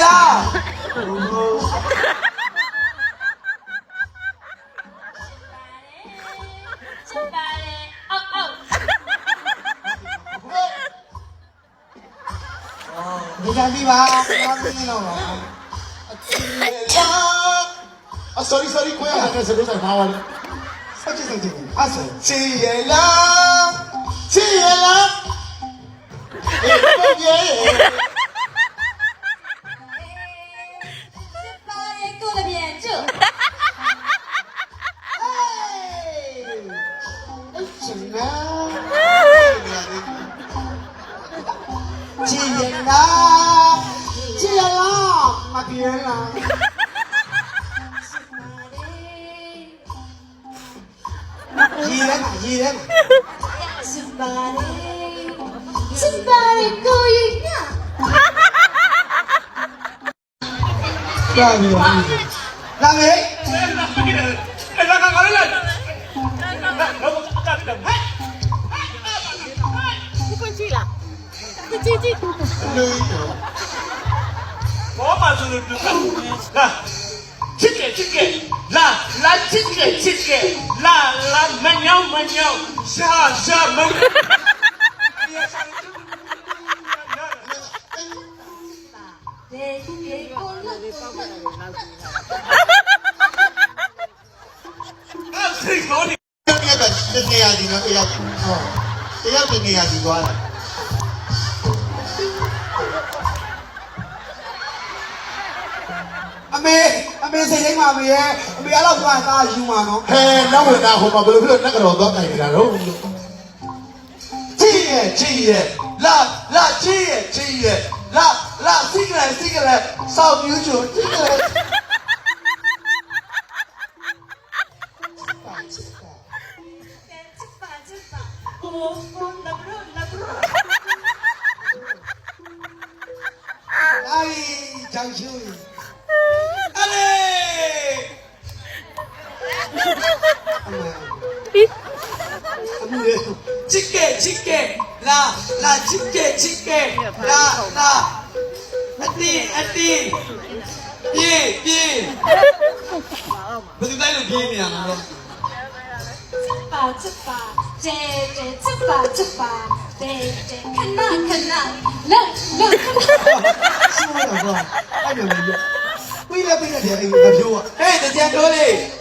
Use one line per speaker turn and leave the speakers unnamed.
လားဒီကနေ့ပါဘာလို့လဲတော့
sorry ကိုရတဲ့စလို့ဆိုင်ပါပါလေ
ဆက်ချင်တယ်အဲ့ဆို
ချီရလားအေးကိုရဲ့
ချီရလားမပြေလားရေရဲ
Somebody going now.
လာပြီလာမေး
နေရာဒီနော်တရားဒီနေရာဒီသွားတာ
အမေစိတ်တိုင်းမှာအမေရဲ့အမေအဲ့တော့သွားသားယူမှာနော်
ဟဲနောက်ဝင်တာဟိုမှာဘယ်လိုဖြစ်လို့လက်ကတော့သွားတိုင်နေတာတော့ချီရဲ့လာချီရဲ့လာစိကလဲစောက်ပြူးချိုစိကလဲ
哎，张秀宇，阿嘞，chicken，啦，chicken，啦，阿弟，ပြေ，不是在路ပြေ呢啊？
看那，乐，
是我老公，爱表没有，为了这个点，哎，我ပြော啊，哎，这家多嘞。